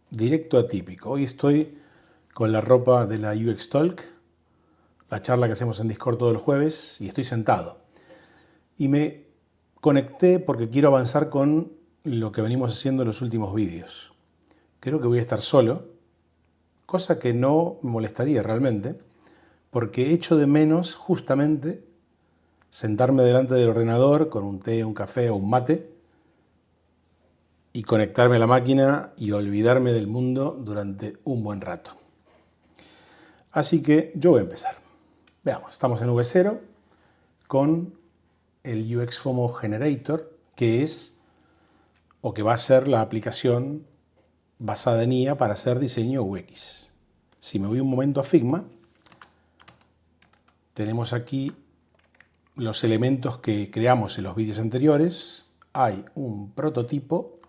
directo atípico. Hoy estoy con la ropa de la UX Talk, la charla que hacemos en Discord todos los jueves, y estoy sentado. Y me conecté porque quiero avanzar con lo que venimos haciendo en los últimos vídeos. Creo que voy a estar solo, cosa que no me molestaría realmente, porque echo de menos justamente sentarme delante del ordenador con un té, un café o un mate y conectarme a la máquina y olvidarme del mundo durante un buen rato. Así que yo voy a empezar. Veamos, estamos en V0 con el UX FOMO Generator, que es o que va a ser la aplicación basada en IA para hacer diseño UX. Si me voy un momento a Figma, tenemos aquí los elementos que creamos en los vídeos anteriores. Hay un prototipo,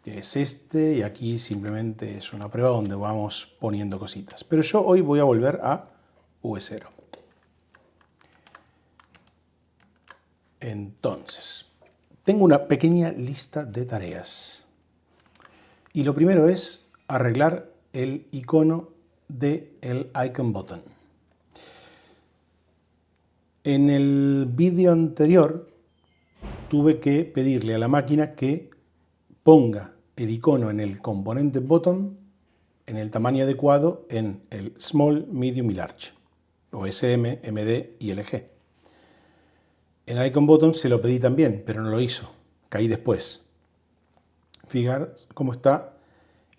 que es este, y aquí simplemente es una prueba donde vamos poniendo cositas. Pero yo hoy voy a volver a V0. Entonces, tengo una pequeña lista de tareas. Y lo primero es arreglar el icono del icon button. En el vídeo anterior tuve que pedirle a la máquina que ponga el icono en el componente button en el tamaño adecuado en el small, medium y large, o SM, MD y LG. En icon button se lo pedí también, pero no lo hizo. Caí después. Fijar cómo está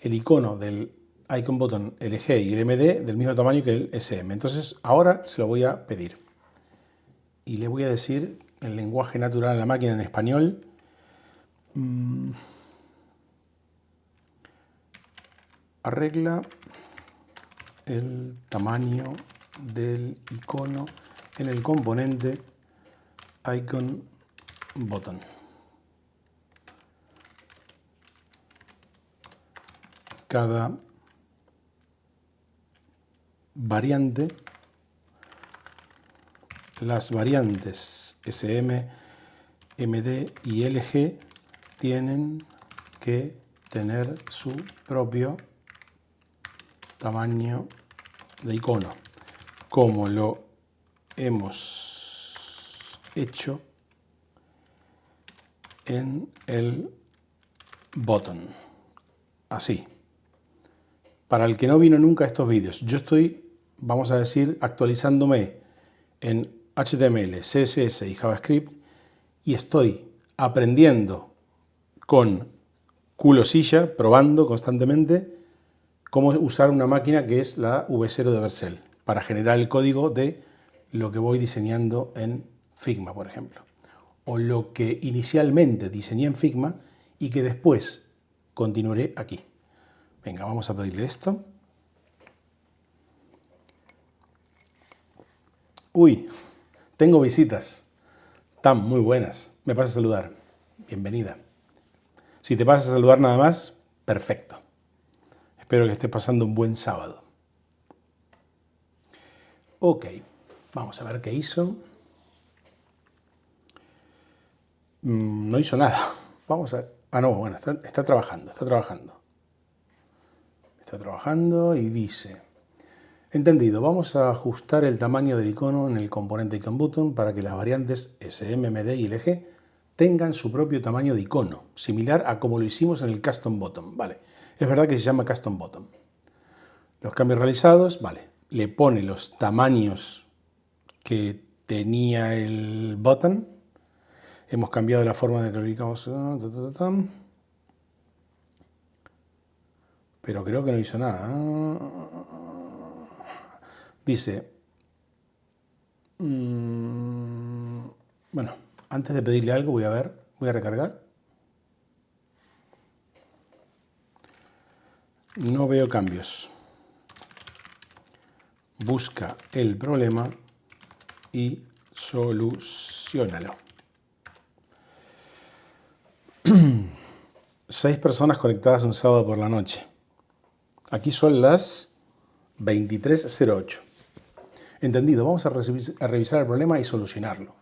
el icono del icon button LG y el MD del mismo tamaño que el SM. Entonces ahora se lo voy a pedir. Y le voy a decir en lenguaje natural en la máquina en español. Arregla el tamaño del icono en el componente icon button. Cada variante, las variantes SM, MD y LG tienen que tener su propio tamaño de icono, como lo hemos hecho en el button. Así. Para el que no vino nunca a estos vídeos, yo estoy, vamos a decir, actualizándome en HTML, CSS y JavaScript y estoy aprendiendo con culo silla, probando constantemente cómo usar una máquina que es la V0 de Vercel para generar el código de lo que voy diseñando en Figma, por ejemplo. O lo que inicialmente diseñé en Figma y que después continuaré aquí. Venga, vamos a pedirle esto. Uy, tengo visitas. Están muy buenas. Me pasa a saludar. Bienvenida. Si te pasas a saludar nada más, perfecto. Espero que estés pasando un buen sábado. Ok, vamos a ver qué hizo. No hizo nada. Vamos a ver. Ah, no, bueno, está trabajando. Está trabajando y dice: entendido, vamos a ajustar el tamaño del icono en el componente icon button para que las variantes SM, MD y LG tengan su propio tamaño de icono, similar a como lo hicimos en el custom button. Vale, es verdad que se llama custom button. Los cambios realizados, vale, le pone los tamaños que tenía el button. Hemos cambiado la forma de que lo ubicamos. Pero creo que no hizo nada. Dice, bueno, antes de pedirle algo voy a ver, voy a recargar. No veo cambios. Busca el problema y soluciónalo. 6 personas conectadas un sábado por la noche. Aquí son las 23:08. Entendido, vamos a revisar el problema y solucionarlo.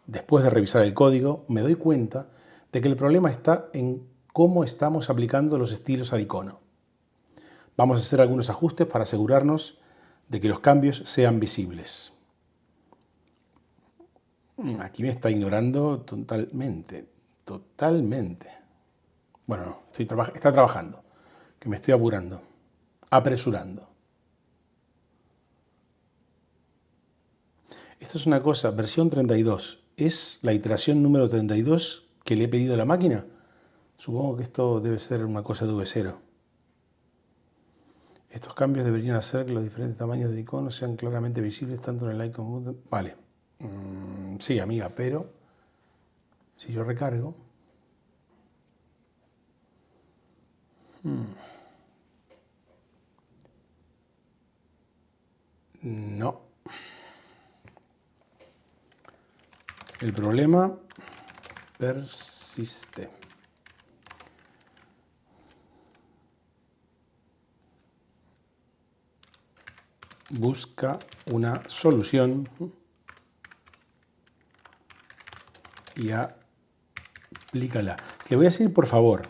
Después de revisar el código, me doy cuenta de que el problema está en cómo estamos aplicando los estilos al icono. Vamos a hacer algunos ajustes para asegurarnos de que los cambios sean visibles. Aquí me está ignorando totalmente. Bueno, no, está trabajando, que me estoy apurando, apresurando. Esto es una cosa, versión 32. ¿Es la iteración número 32 que le he pedido a la máquina? Supongo que esto debe ser una cosa de V0. Estos cambios deberían hacer que los diferentes tamaños de iconos sean claramente visibles tanto en el icon button. Vale. Sí, amiga, pero si yo recargo... No. El problema persiste. Busca una solución y aplícala. Le voy a decir, por favor,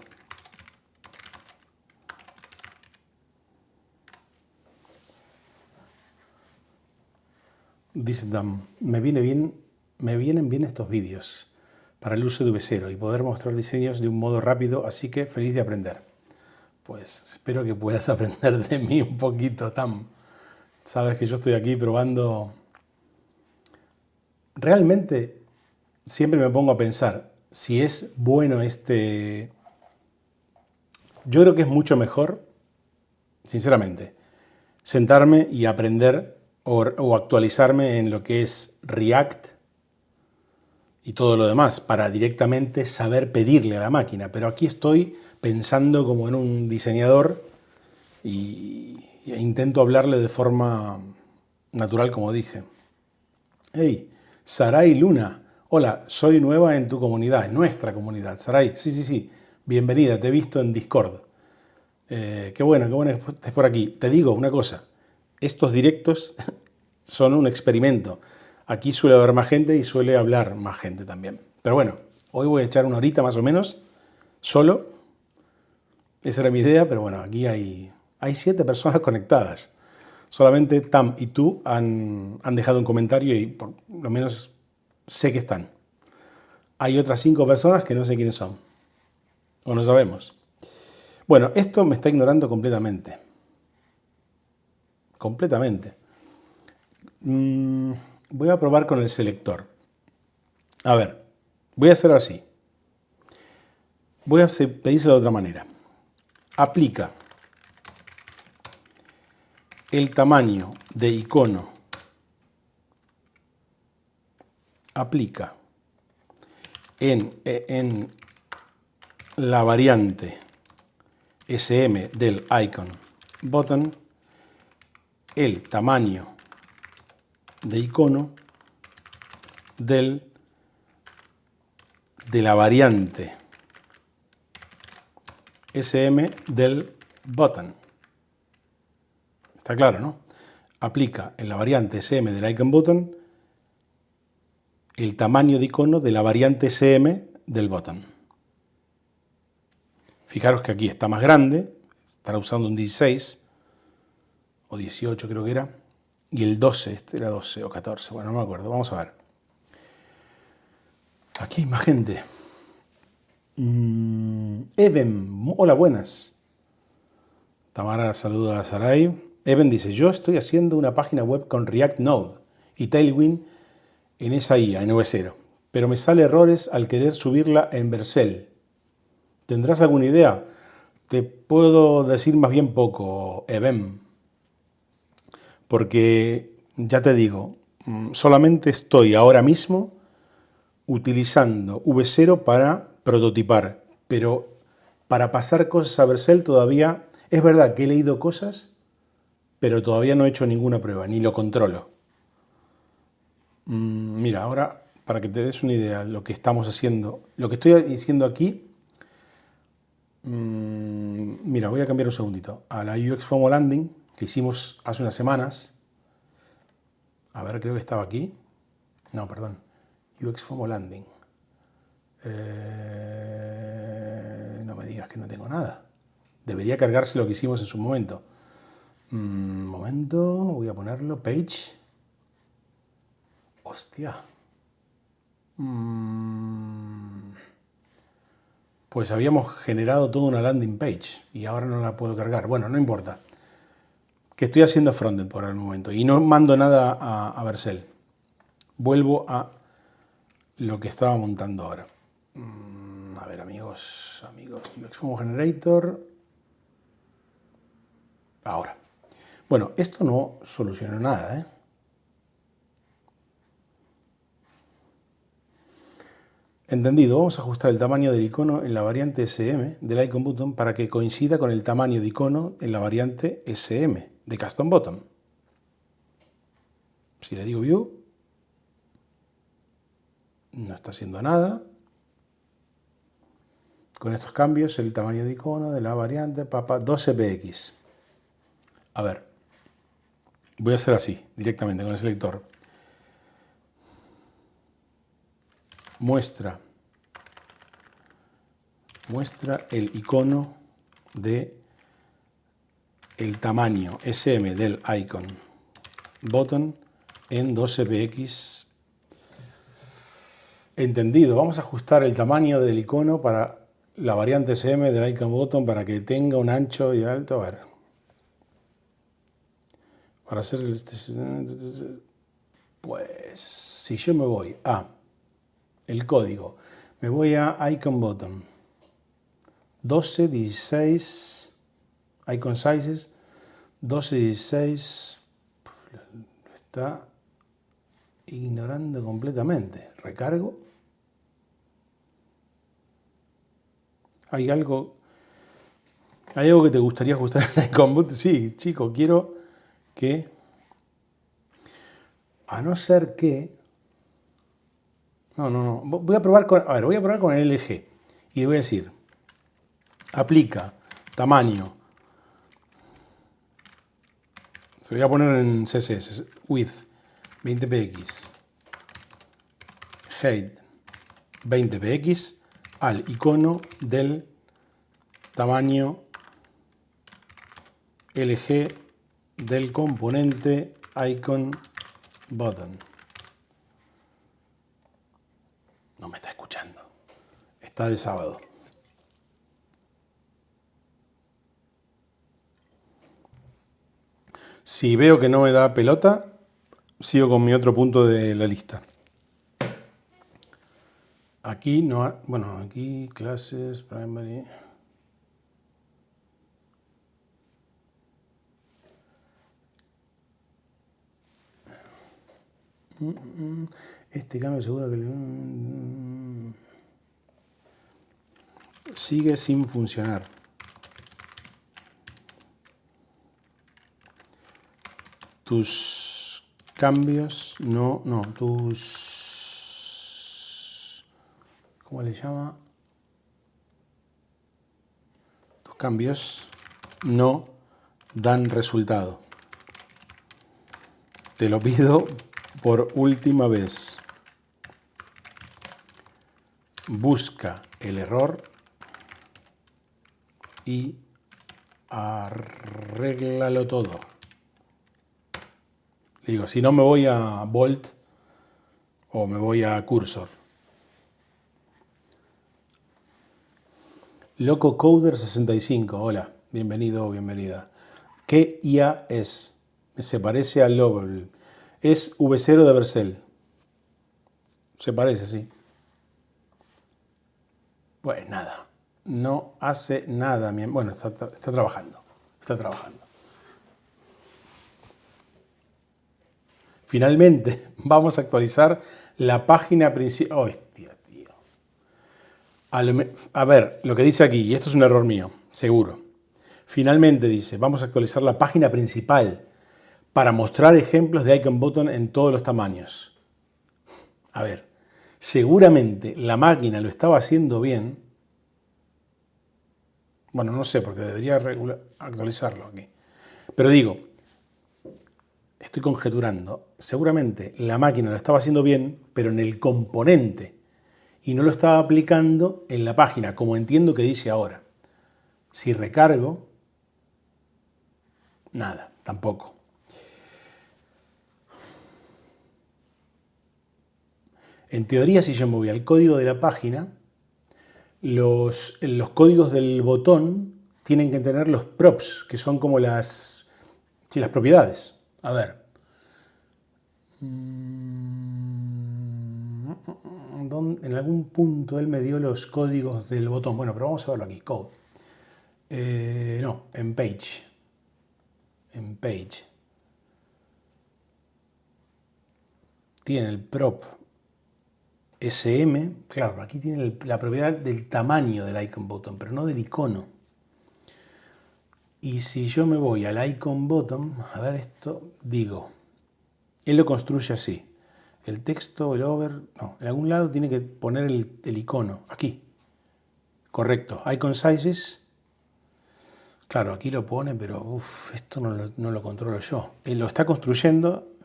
me vienen bien estos vídeos para el uso de V0 y poder mostrar diseños de un modo rápido, así que feliz de aprender. Pues espero que puedas aprender de mí un poquito, Tam. Sabes que yo estoy aquí probando. Realmente siempre me pongo a pensar si es bueno este... Yo creo que es mucho mejor, sinceramente, sentarme y aprender o actualizarme en lo que es React y todo lo demás para directamente saber pedirle a la máquina. Pero aquí estoy pensando como en un diseñador e intento hablarle de forma natural, como dije. Hey, Saray Luna. Hola, soy nueva en tu comunidad, en nuestra comunidad. Saray, sí. Bienvenida, te he visto en Discord. Qué bueno que estés por aquí. Te digo una cosa, estos directos son un experimento. Aquí suele haber más gente y suele hablar más gente también. Pero bueno, hoy voy a echar una horita más o menos, solo. Esa era mi idea, pero bueno, aquí hay 7 personas conectadas. Solamente Tam y tú han dejado un comentario y por lo menos sé que están. Hay otras 5 personas que no sé quiénes son. O no sabemos. Bueno, esto me está ignorando completamente. Completamente. Voy a probar con el selector. A ver, voy a hacerlo así. Voy a pedírselo de otra manera. Aplica el tamaño de icono. Aplica en la variante SM del icon button el tamaño de icono de la variante SM del button. Está claro, ¿no? Aplica en la variante SM del icon button el tamaño de icono de la variante SM del button. Fijaros que aquí está más grande, estará usando un 16 o 18 creo que era, y el 12, este era 12 o 14, bueno, no me acuerdo, vamos a ver. Aquí hay más gente. Eben, hola, buenas. Tamara saluda a Saray. Eben dice, yo estoy haciendo una página web con React Node y Tailwind en esa IA, en V0, pero me sale errores al querer subirla en Vercel. ¿Tendrás alguna idea? Te puedo decir más bien poco, Eben, porque ya te digo, solamente estoy ahora mismo utilizando V0 para prototipar, pero para pasar cosas a Vercel todavía, es verdad que he leído cosas, pero todavía no he hecho ninguna prueba, ni lo controlo. Mira, ahora, para que te des una idea de lo que estamos haciendo, lo que estoy diciendo aquí, mira, voy a cambiar un segundito, a la UX FOMO Landing, que hicimos hace unas semanas. A ver, creo que estaba aquí. No, perdón. UX FOMO Landing. No me digas digas que no tengo nada. Debería cargarse lo que hicimos en su momento. Momento, voy a ponerlo, page. Hostia. Pues habíamos generado toda una landing page y ahora no la puedo cargar. Bueno, no importa. Que estoy haciendo frontend por el momento y no mando nada a Vercel. Vuelvo a lo que estaba montando ahora. A ver, amigos, UX Generator. Ahora. Bueno, esto no soluciona nada, ¿eh? Entendido, vamos a ajustar el tamaño del icono en la variante SM del Icon Button para que coincida con el tamaño de icono en la variante SM de Custom Button. Si le digo View, no está haciendo nada. Con estos cambios, el tamaño de icono de la variante 12px. A ver, voy a hacer así, directamente con el selector. Muestra el icono de el tamaño SM del icon button en 12px. Entendido, vamos a ajustar el tamaño del icono para la variante SM del icon button para que tenga un ancho y alto. A ver, para hacer pues si yo me voy a el código, me voy a icon button 12, 16, icon sizes, 12, 16, lo está ignorando completamente. Recargo. ¿Hay algo que te gustaría ajustar en el icon button? Sí, chico, quiero que, a no ser que, no, voy a probar con el LG y le voy a decir, aplica tamaño, se lo voy a poner en CSS, width 20px, height 20px al icono del tamaño LG del componente icon button. No me está escuchando. Está de sábado. Si veo que no me da pelota, sigo con mi otro punto de la lista. Aquí no hay, bueno, aquí clases, primary. Este cambio seguro que sigue sin funcionar. Tus cambios, tus, ¿cómo le llama? Tus cambios no dan resultado. Te lo pido por última vez. Busca el error y arréglalo todo. Digo, si no me voy a Bolt o me voy a Cursor. LocoCoder65, hola, bienvenido o bienvenida. ¿Qué IA es? Se parece a Lovell. Es V0 de Vercel. Se parece, sí. Pues nada, no hace nada. Bueno, está trabajando. Está trabajando. Finalmente, vamos a actualizar la página principal. Oh, hostia, tío. A ver, lo que dice aquí, y esto es un error mío, seguro. Finalmente dice, vamos a actualizar la página principal para mostrar ejemplos de icon button en todos los tamaños. A ver, seguramente la máquina lo estaba haciendo bien. Bueno, no sé, porque debería actualizarlo aquí. Pero digo, estoy conjeturando, seguramente la máquina lo estaba haciendo bien, pero en el componente, y no lo estaba aplicando en la página, como entiendo que dice ahora. Si recargo, nada, tampoco. En teoría, si yo me voy al código de la página, los códigos del botón tienen que tener los props, que son como las propiedades. A ver. En algún punto él me dio los códigos del botón. Bueno, pero vamos a verlo aquí. Code. No, en Page. En Page. Tiene el prop SM. Claro, aquí tiene la propiedad del tamaño del icon button, pero no del icono. Y si yo me voy al icon button, a ver esto, digo, él lo construye así. El texto, el over, no, en algún lado tiene que poner el icono, aquí. Correcto, icon sizes. Claro, aquí lo pone, pero esto no lo controlo yo. Él lo está construyendo,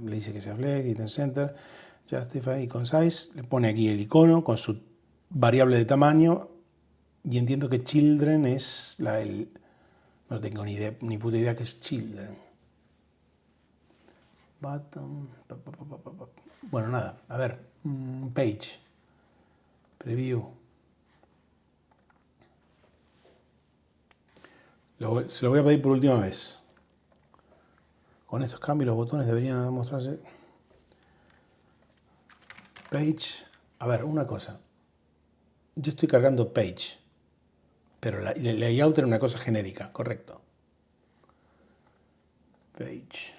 le dice que se flex, item center, justify icon size, le pone aquí el icono con su variable de tamaño y entiendo que children es no tengo ni puta idea que es children. Button, bueno, nada, a ver, page, preview. Se lo voy a pedir por última vez. Con estos cambios los botones deberían mostrarse. Page. A ver, una cosa. Yo estoy cargando page, pero el layout era una cosa genérica, correcto. Page.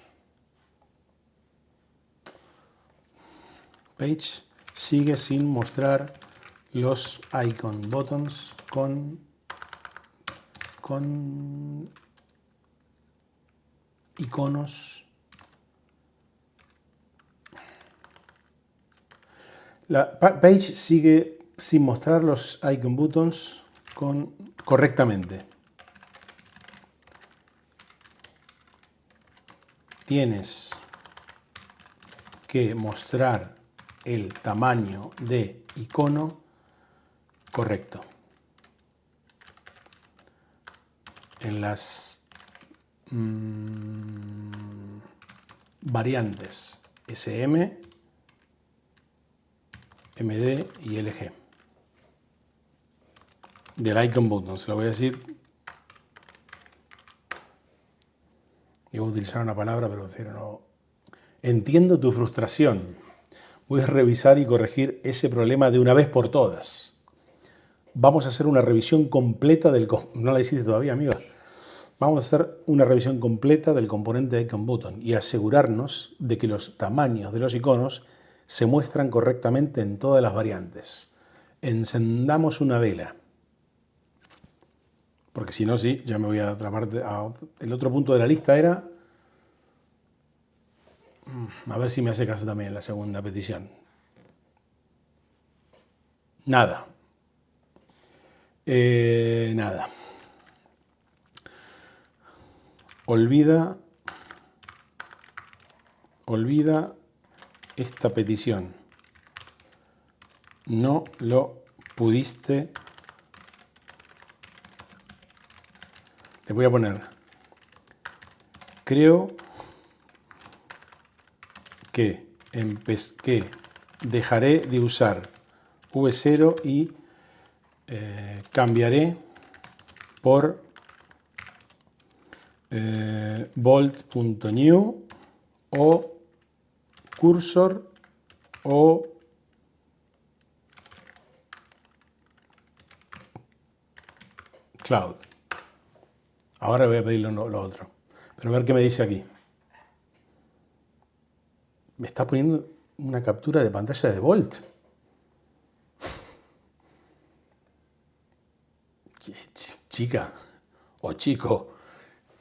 Page sigue sin mostrar los icon buttons con iconos. La Page sigue sin mostrar los icon buttons correctamente. Tienes que mostrar el tamaño de icono correcto. En las variantes SM, MD y LG del icon button, se lo voy a decir. Iba a utilizar una palabra, pero prefiero no. Entiendo tu frustración. Voy a revisar y corregir ese problema de una vez por todas. Vamos a hacer una revisión completa del... ¿No la hiciste todavía, amiga? Vamos a hacer una revisión completa del componente icon button y asegurarnos de que los tamaños de los iconos se muestran correctamente en todas las variantes. Encendamos una vela. Porque si no, sí, ya me voy a otra parte. El otro punto de la lista era... A ver si me hace caso también la segunda petición. Nada. Nada. Olvida esta petición. No lo pudiste. Le voy a poner. Creo que dejaré de usar V0 y cambiaré por bolt.new o cursor o cloud. Ahora voy a pedir lo otro. Pero a ver qué me dice aquí. Me está poniendo una captura de pantalla de Bolt. Chica o chico,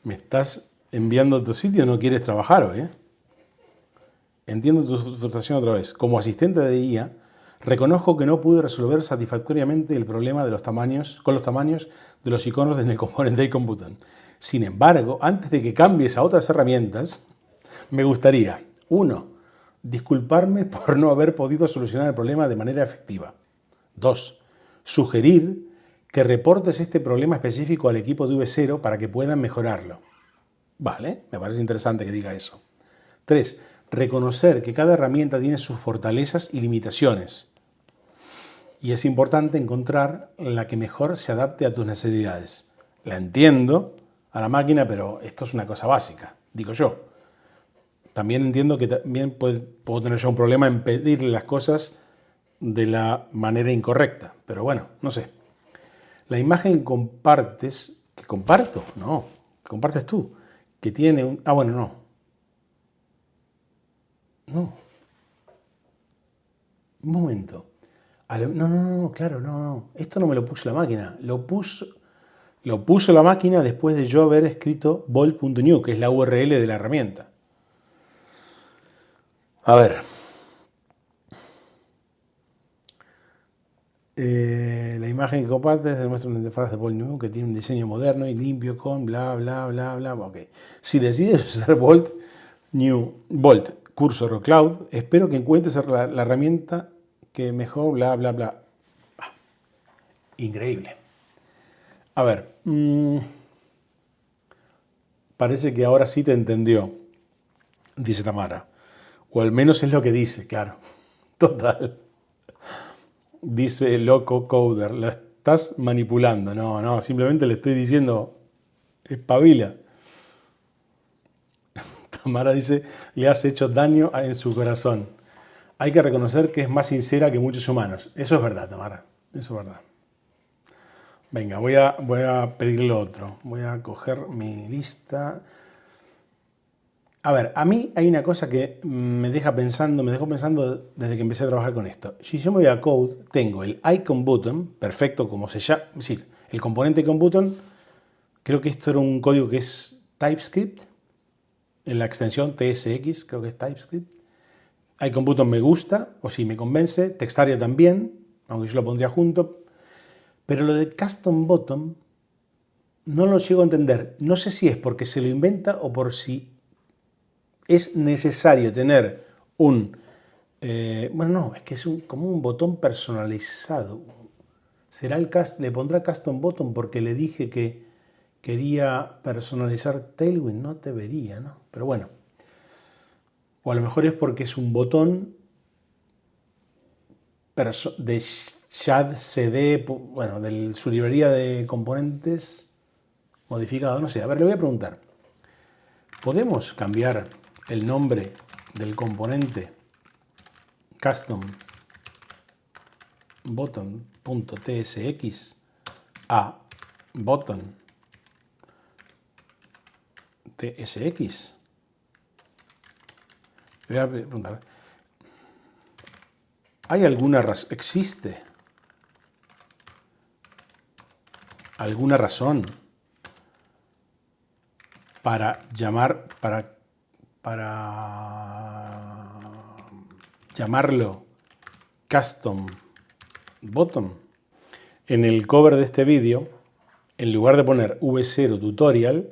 ¿me estás enviando a otro sitio? ¿No quieres trabajar hoy? Entiendo tu frustración otra vez. Como asistente de IA, reconozco que no pude resolver satisfactoriamente el problema de los tamaños de los iconos en el componente icon button. Sin embargo, antes de que cambies a otras herramientas, me gustaría, 1. Disculparme por no haber podido solucionar el problema de manera efectiva. 2. Sugerir que reportes este problema específico al equipo de V0 para que puedan mejorarlo. Vale, me parece interesante que diga eso. 3. Reconocer que cada herramienta tiene sus fortalezas y limitaciones. Y es importante encontrar la que mejor se adapte a tus necesidades. La entiendo a la máquina, pero esto es una cosa básica, digo yo. También entiendo que también puedo tener yo un problema en pedirle las cosas de la manera incorrecta. Pero bueno, no sé. La imagen que compartes, que comparto, no, que compartes tú, que tiene un... Ah, bueno, no. No. Un momento. No, claro, no. Esto no me lo puso la máquina. Lo puso la máquina después de yo haber escrito bolt.new, que es la URL de la herramienta. A ver. La imagen que compartes demuestra una interfaz de bolt.new que tiene un diseño moderno y limpio con bla, bla, bla, bla. Ok. Si decides usar Bolt Cursor o Cloud, espero que encuentres la herramienta que mejor bla, bla, bla. Increíble. A ver. Parece que ahora sí te entendió, dice Tamara. O al menos es lo que dice, claro. Total. Dice loco coder, la estás manipulando. No, simplemente le estoy diciendo, espabila. Tamara dice, le has hecho daño en su corazón. Hay que reconocer que es más sincera que muchos humanos. Eso es verdad, Tamara. Eso es verdad. Venga, voy a pedirle otro. Voy a coger mi lista. A ver, a mí hay una cosa que me dejó pensando desde que empecé a trabajar con esto. Si yo me voy a Code, tengo el icon button, perfecto como se llama, es decir, el componente icon button, creo que esto era un código que es TypeScript, en la extensión TSX, creo que es TypeScript. Icon button me gusta, o si me convence, Textaria también, aunque yo lo pondría junto, pero lo de custom button no lo llego a entender. No sé si es porque se lo inventa o por si es necesario tener un... bueno, no, es que es como un botón personalizado. Le pondrá custom button porque le dije que quería personalizar Tailwind. No debería, ¿no? Pero bueno. O a lo mejor es porque es un botón de Shad CD, bueno, de su librería de componentes modificado. No sé, a ver, le voy a preguntar. ¿Podemos cambiar el nombre del componente custom button.tsx a button tsx? Voy a preguntar, ¿existe alguna razón para llamarlo custom button? En el cover de este vídeo, en lugar de poner V0 tutorial,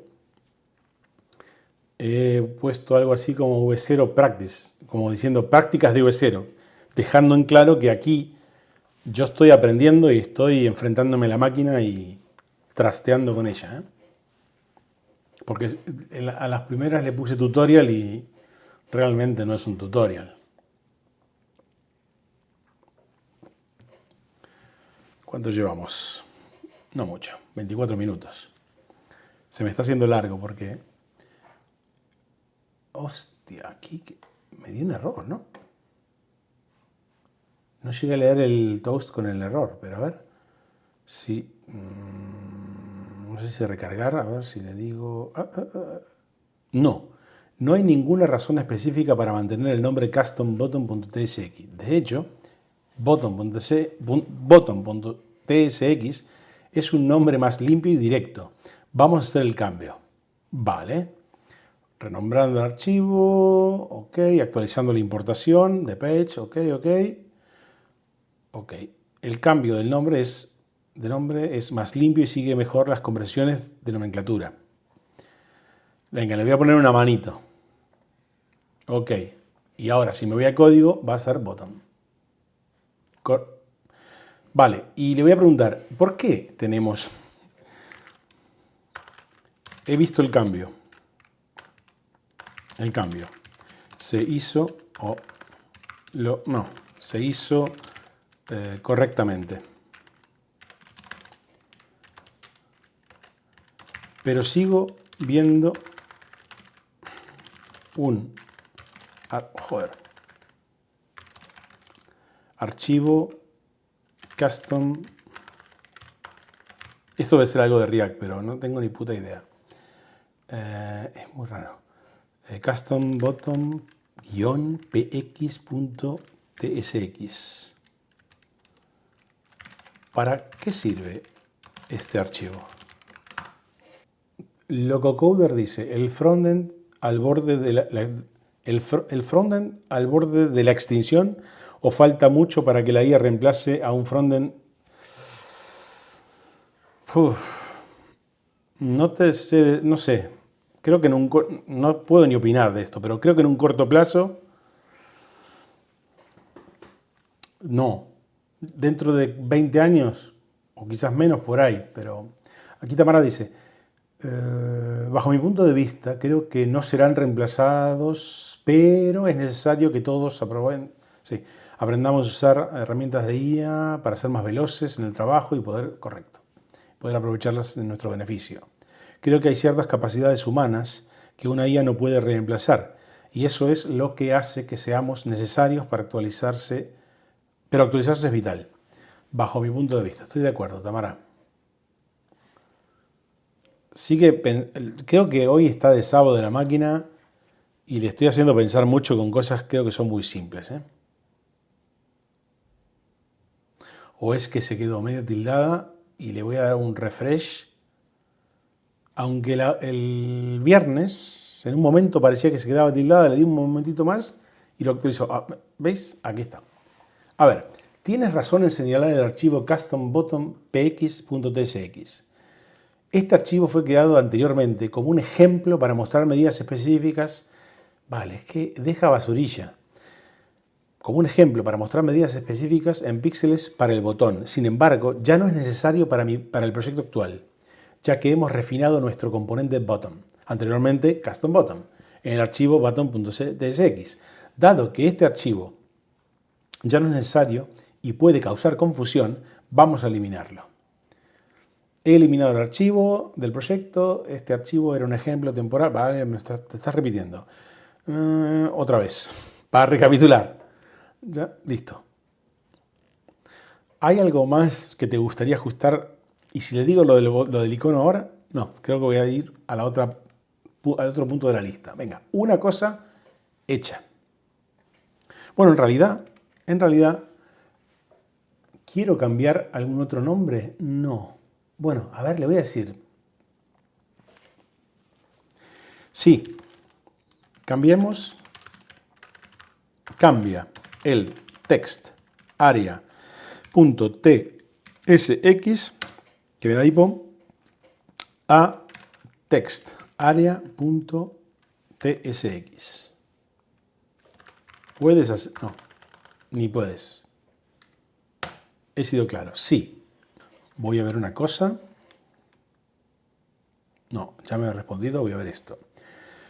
he puesto algo así como V0 practice, como diciendo prácticas de V0, dejando en claro que aquí yo estoy aprendiendo y estoy enfrentándome a la máquina y trasteando con ella, ¿eh? Porque a las primeras le puse tutorial y realmente no es un tutorial. ¿Cuánto llevamos? No mucho, 24 minutos. Se me está haciendo largo porque... Hostia, aquí me dio un error, ¿no? No llegué a leer el toast con el error, pero a ver si... no sé si recargar, a ver si le digo... No hay ninguna razón específica para mantener el nombre custom button.tsx. De hecho, button.tsx es un nombre más limpio y directo. Vamos a hacer el cambio. Vale. Renombrando el archivo. Ok. Actualizando la importación de page. Ok. El cambio del nombre es más limpio y sigue mejor las conversiones de nomenclatura. Venga, le voy a poner una manito. Ok. Y ahora, si me voy a código, va a ser button. Vale, y le voy a preguntar, ¿por qué tenemos... He visto el cambio. El cambio. Se hizo... no, se hizo correctamente. Pero sigo viendo un... archivo custom. Esto debe ser algo de React, pero no tengo ni puta idea. Es muy raro. Custom bottom px.tsx. ¿Para qué sirve este archivo? Lococoder dice, el frontend al borde de el frontend al borde de la extinción, o falta mucho para que la IA reemplace a un frontend. No sé. Creo que no puedo ni opinar de esto, pero creo que en un corto plazo no. Dentro de 20 años, o quizás menos por ahí, pero aquí Tamara dice, bajo mi punto de vista, creo que no serán reemplazados, pero es necesario que todos aprendamos a usar herramientas de IA para ser más veloces en el trabajo y poder aprovecharlas en nuestro beneficio. Creo que hay ciertas capacidades humanas que una IA no puede reemplazar, y eso es lo que hace que seamos necesarios para actualizarse, pero actualizarse es vital, bajo mi punto de vista. Estoy de acuerdo, Tamara. Creo que hoy está de sábado de la máquina y le estoy haciendo pensar mucho con cosas creo que son muy simples, ¿eh? O es que se quedó medio tildada y le voy a dar un refresh. Aunque el viernes, en un momento parecía que se quedaba tildada, le di un momentito más y lo actualizó. ¿Veis? Aquí está. A ver, tienes razón en señalar el archivo custom bottom px.tsx. Este archivo fue creado anteriormente como un ejemplo para mostrar medidas específicas. Vale, es que deja basurilla. Como un ejemplo para mostrar medidas específicas en píxeles para el botón. Sin embargo, ya no es necesario para el proyecto actual, ya que hemos refinado nuestro componente bottom, anteriormente custom bottom, en el archivo bottom.tsx. Dado que este archivo ya no es necesario y puede causar confusión, vamos a eliminarlo. He eliminado el archivo del proyecto. Este archivo era un ejemplo temporal. Vale, te estás repitiendo. Otra vez, para recapitular. Ya, listo. ¿Hay algo más que te gustaría ajustar? Y si le digo lo del icono ahora, no, creo que voy a ir al otro punto de la lista. Venga, una cosa hecha. Bueno, en realidad, ¿quiero cambiar algún otro nombre? No. Bueno, a ver, le voy a decir. Sí, cambia el text area.tsx, que viene ahí, a text area.tsx. ¿Puedes hacer? No, ni puedes. He sido claro, sí. Voy a ver una cosa. No, ya me ha respondido, voy a ver esto.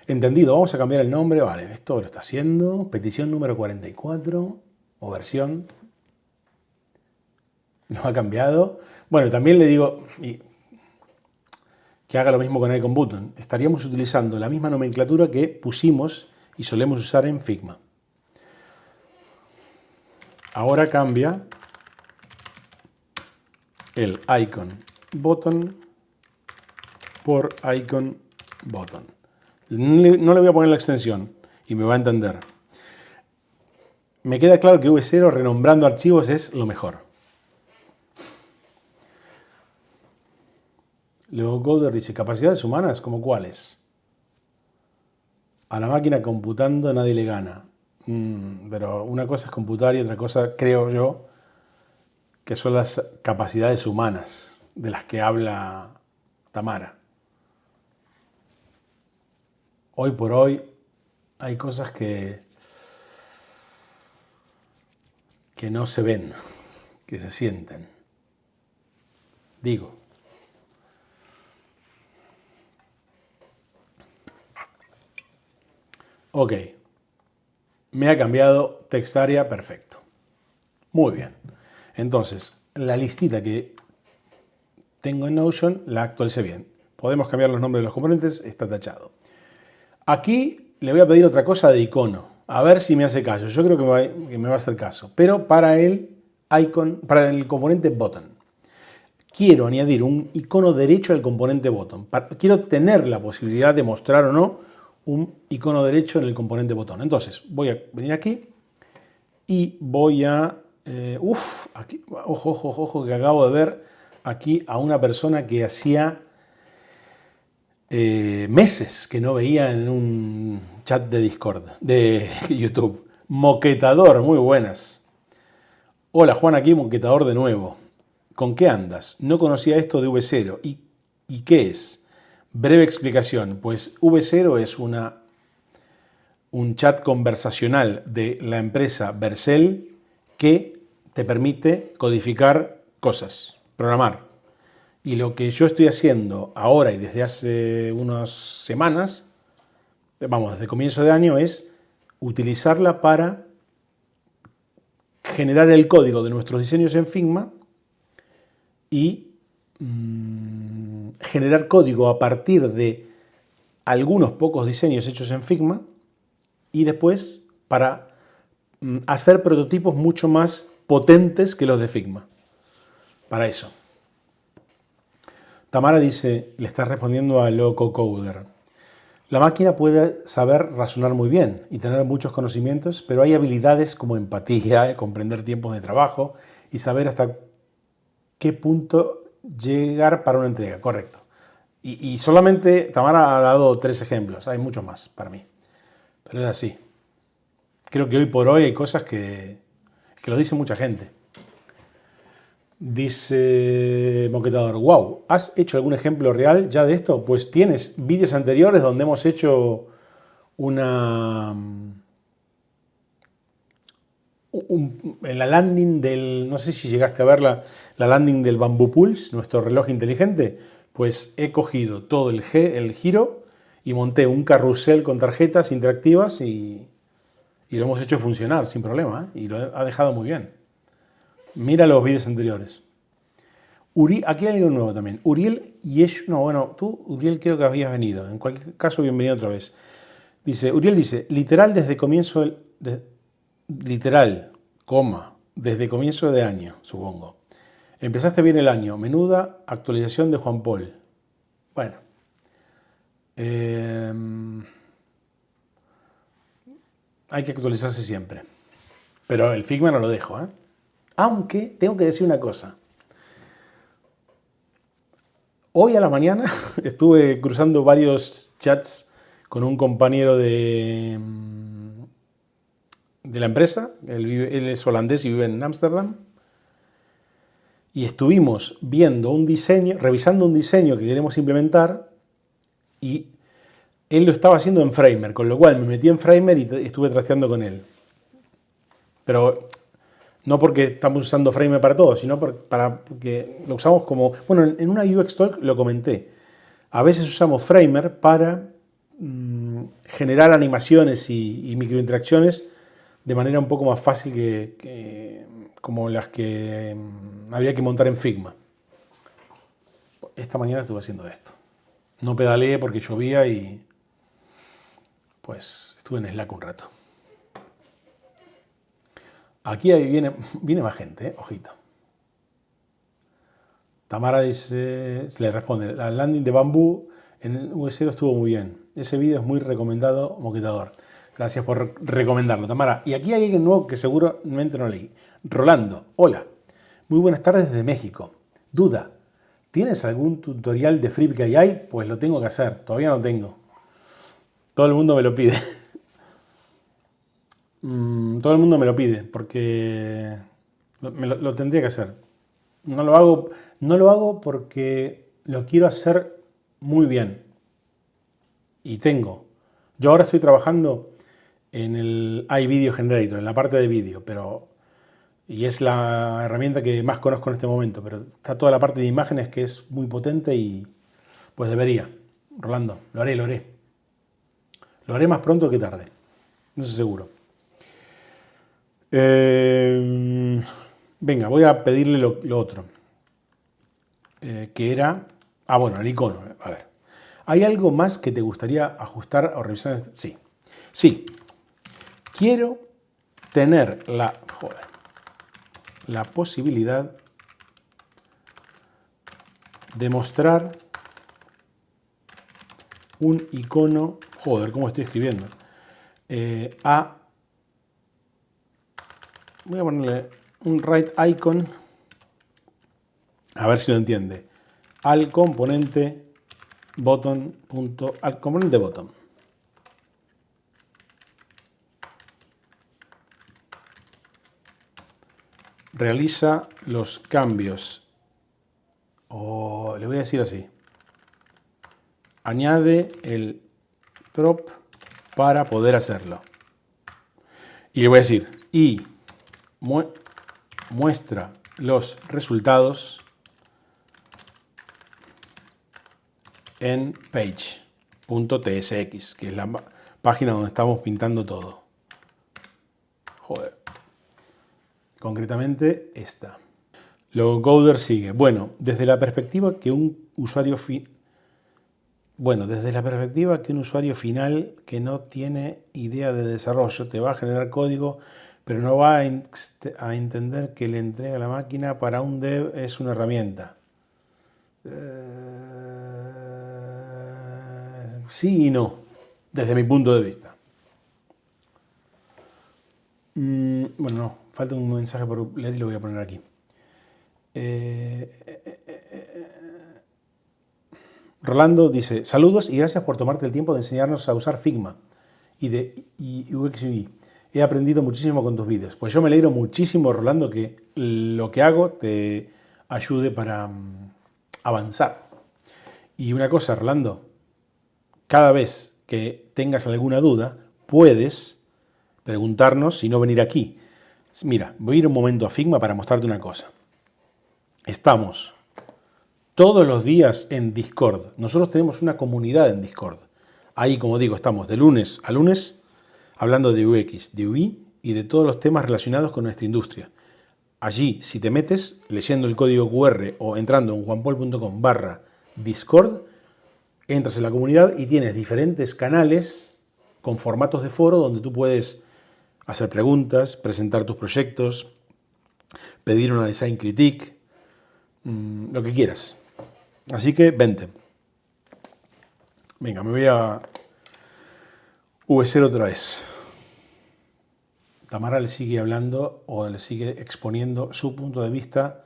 Entendido, vamos a cambiar el nombre. Vale, esto lo está haciendo. Petición número 44 o versión. Lo ha cambiado. Bueno, también le digo que haga lo mismo con Icon Button. Estaríamos utilizando la misma nomenclatura que pusimos y solemos usar en Figma. Ahora cambia el icon button por icon button. No le voy a poner la extensión y me va a entender. Me queda claro que V0 renombrando archivos es lo mejor. Lococoder dice, capacidades humanas, ¿como cuáles? A la máquina computando nadie le gana. Pero una cosa es computar y otra cosa, creo yo, que son las capacidades humanas de las que habla Tamara. Hoy por hoy hay cosas que no se ven, que se sienten. Digo. Ok. Me ha cambiado Textaria, perfecto. Muy bien. Entonces, la listita que tengo en Notion la actualicé bien. Podemos cambiar los nombres de los componentes, está tachado. Aquí le voy a pedir otra cosa de icono, a ver si me hace caso. Yo creo que me va a hacer caso, pero para el icon, para el componente button. Quiero añadir un icono derecho al componente button. Quiero tener la posibilidad de mostrar o no un icono derecho en el componente botón. Entonces, voy a venir aquí y voy a... aquí, ojo, que acabo de ver aquí a una persona que hacía meses que no veía en un chat de Discord, de YouTube. Moquetador, muy buenas. Hola Juan, aquí Moquetador de nuevo. ¿Con qué andas? No conocía esto de V0. ¿Y qué es? Breve explicación. Pues V0 es un chat conversacional de la empresa Vercel que te permite codificar cosas, programar. Y lo que yo estoy haciendo ahora y desde hace unas semanas, vamos, desde comienzo de año, es utilizarla para generar el código de nuestros diseños en Figma y generar código a partir de algunos pocos diseños hechos en Figma y después para hacer prototipos mucho más potentes que los de Figma. Para eso. Tamara dice, le estás respondiendo a LocoCoder. La máquina puede saber razonar muy bien y tener muchos conocimientos, pero hay habilidades como empatía, comprender tiempos de trabajo y saber hasta qué punto llegar para una entrega. Correcto. Y solamente Tamara ha dado 3 ejemplos. Hay muchos más para mí. Pero es así. Creo que hoy por hoy hay cosas que lo dice mucha gente. Dice Moquetador, wow, ¿has hecho algún ejemplo real ya de esto? Pues tienes vídeos anteriores donde hemos hecho en la landing del, no sé si llegaste a ver la landing del Bamboo Pulse, nuestro reloj inteligente, pues he cogido todo el giro y monté un carrusel con tarjetas interactivas y lo hemos hecho funcionar sin problema, ¿eh? Y lo ha dejado muy bien. Mira los vídeos anteriores. Aquí hay algo nuevo también. Uriel Yesh, no, bueno, tú, Uriel, creo que habías venido. En cualquier caso, bienvenido otra vez. Uriel dice, literal desde comienzo, literal, coma, desde comienzo de año, supongo. Empezaste bien el año. Menuda actualización de Juan Paul. Bueno. Hay que actualizarse siempre. Pero el Figma no lo dejo, ¿eh? Aunque tengo que decir una cosa. Hoy a la mañana estuve cruzando varios chats con un compañero de la empresa. Él es holandés y vive en Ámsterdam. Y estuvimos viendo un diseño, revisando un diseño que queremos implementar y él lo estaba haciendo en Framer, con lo cual me metí en Framer y estuve trasteando con él. Pero no porque estamos usando Framer para todo, sino porque lo usamos como... Bueno, en una UX Talk lo comenté. A veces usamos Framer para generar animaciones y microinteracciones de manera un poco más fácil que como las que habría que montar en Figma. Esta mañana estuve haciendo esto. No pedaleé porque llovía y pues estuve en Slack un rato. Aquí viene más gente, ojito. Tamara dice, le responde, la landing de Bamboo en V0 estuvo muy bien. Ese vídeo es muy recomendado, Moquetador. Gracias por recomendarlo, Tamara. Y aquí hay alguien nuevo que seguramente no leí. Rolando, hola. Muy buenas tardes desde México. Duda, ¿tienes algún tutorial de FreeBSD? Pues lo tengo que hacer, todavía no tengo. Todo el mundo me lo pide. Todo el mundo me lo pide porque lo tendría que hacer. No lo hago porque lo quiero hacer muy bien. Y yo ahora estoy trabajando en el iVideo Generator, en la parte de vídeo, pero Y es la herramienta que más conozco en este momento, pero está toda la parte de imágenes que es muy potente y pues debería. Rolando, lo haré, lo haré. Lo haré más pronto que tarde, eso seguro. Venga, voy a pedirle lo otro. Que era... Ah, bueno, el icono. A ver. ¿Hay algo más que te gustaría ajustar o revisar? Sí. Sí. Quiero tener la posibilidad de mostrar un icono... Joder, ¿cómo estoy escribiendo? Voy a ponerle un right icon, a ver si lo entiende, al componente button. Al componente button. Realiza los cambios, o le voy a decir así, añade el prop para poder hacerlo. Y le voy a decir, y muestra los resultados en page.tsx, que es la página donde estamos pintando todo. Joder. Concretamente esta. Logocoder sigue. Bueno, desde la perspectiva que un usuario final que no tiene idea de desarrollo te va a generar código, pero no va a entender que le entrega a la máquina para un dev es una herramienta. Sí y no, desde mi punto de vista. Bueno, no, falta un mensaje por leer y lo voy a poner aquí. Rolando dice, saludos y gracias por tomarte el tiempo de enseñarnos a usar Figma y UX UI. He aprendido muchísimo con tus vídeos. Pues yo me alegro muchísimo, Rolando, que lo que hago te ayude para avanzar. Y una cosa, Rolando, cada vez que tengas alguna duda, puedes preguntarnos y no venir aquí. Mira, voy a ir un momento a Figma para mostrarte una cosa. Estamos todos los días en Discord. Nosotros tenemos una comunidad en Discord. Ahí, como digo, estamos de lunes a lunes hablando de UX, de UI y de todos los temas relacionados con nuestra industria. Allí, si te metes leyendo el código QR o entrando en juanpol.com/Discord, entras en la comunidad y tienes diferentes canales con formatos de foro donde tú puedes hacer preguntas, presentar tus proyectos, pedir una design critique, lo que quieras. Así que vente. Venga, me voy a VSer otra vez. Tamara le sigue hablando o le sigue exponiendo su punto de vista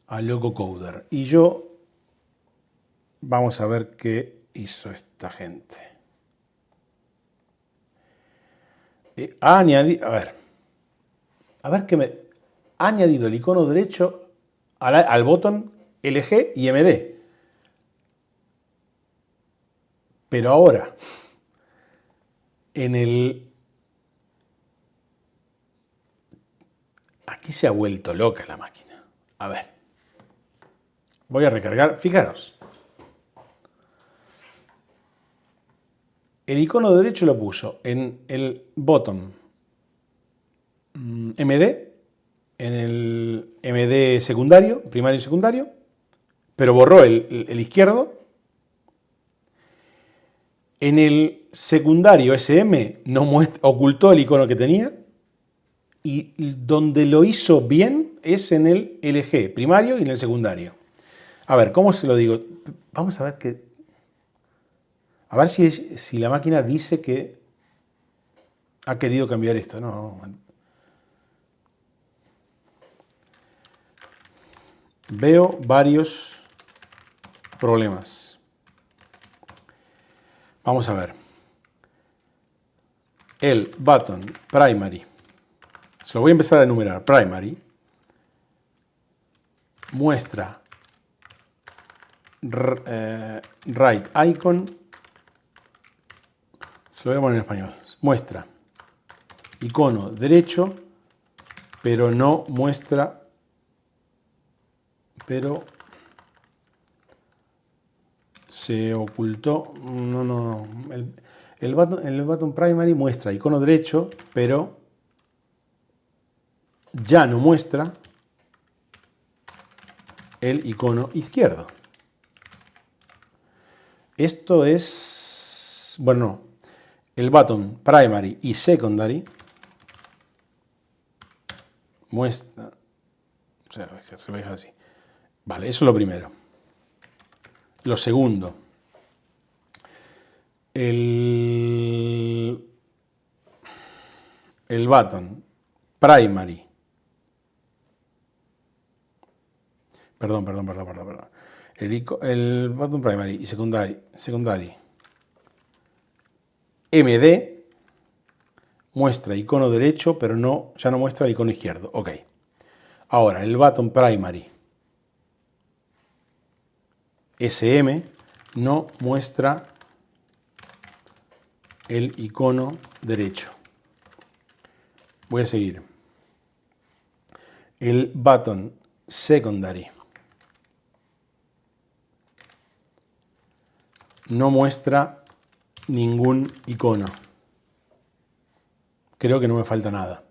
a Logocoder. Y yo, vamos a ver qué hizo esta gente. Ha añadido el icono derecho al botón LG y MD. Pero ahora, aquí se ha vuelto loca la máquina. A ver. Voy a recargar. Fijaros. El icono derecho lo puso en el botón MD, en el MD secundario, primario y secundario, pero borró el izquierdo. En el secundario SM ocultó el icono que tenía y donde lo hizo bien es en el LG primario y en el secundario. A ver, ¿cómo se lo digo? Vamos a ver a ver si la máquina dice que ha querido cambiar esto. No. Veo varios problemas. Vamos a ver. El button primary. Se lo voy a empezar a enumerar. Primary. Muestra right icon. Se lo voy a poner en español. Muestra icono derecho, pero no muestra, pero se ocultó, no. El button primary muestra icono derecho, pero ya no muestra el icono izquierdo. Esto es, bueno, no, el button primary y secondary muestra, o sea, se lo deja así. Vale, eso es lo primero. Lo segundo, el button primary, perdón. El button primary y secondary MD muestra icono derecho, pero ya no muestra el icono izquierdo. Ok. Ahora, el button primary SM no muestra el icono derecho. Voy a seguir. El button secondary no muestra ningún icono. Creo que no me falta nada.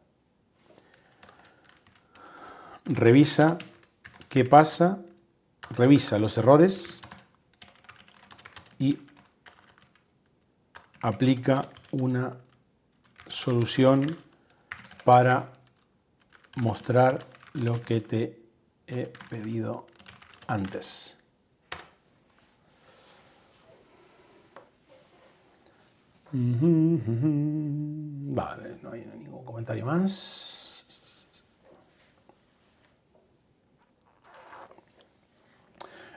Revisa qué pasa, revisa los errores y aplica una solución para mostrar lo que te he pedido antes. Vale, no hay ningún comentario más.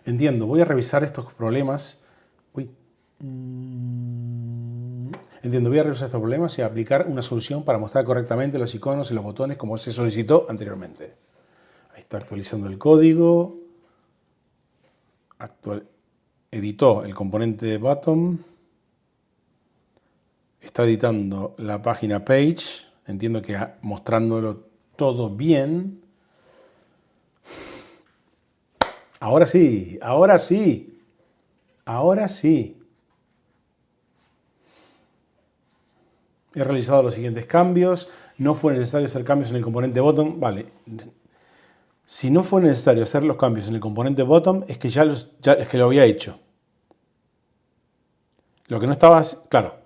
Entiendo, voy a revisar estos problemas. Entiendo, voy a revisar estos problemas y aplicar una solución para mostrar correctamente los iconos y los botones como se solicitó anteriormente. Ahí está actualizando el código. Editó el componente button. Está editando la página page. Entiendo que mostrándolo todo bien. Ahora sí, ahora sí. Ahora sí. He realizado los siguientes cambios. No fue necesario hacer cambios en el componente bottom. Vale. Si no fue necesario hacer los cambios en el componente bottom, es que es que lo había hecho. Lo que no estaba, claro,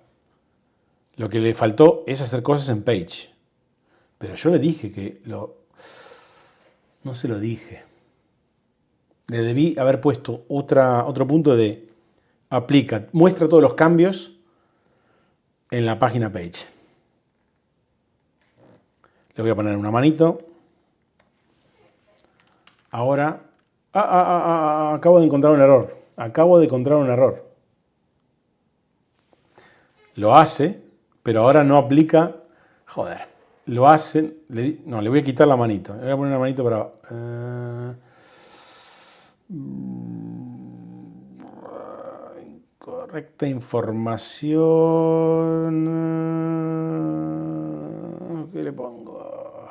lo que le faltó es hacer cosas en page. Pero yo le dije que no se lo dije. Le debí haber puesto otro punto de aplica, muestra todos los cambios en la página page. Le voy a poner una manito. Ahora, acabo de encontrar un error. Acabo de encontrar un error. Lo hace, pero ahora no aplica. Joder, lo hace. No, le voy a quitar la manito. Le voy a poner una manito para. Incorrecta información. ¿Qué le pongo?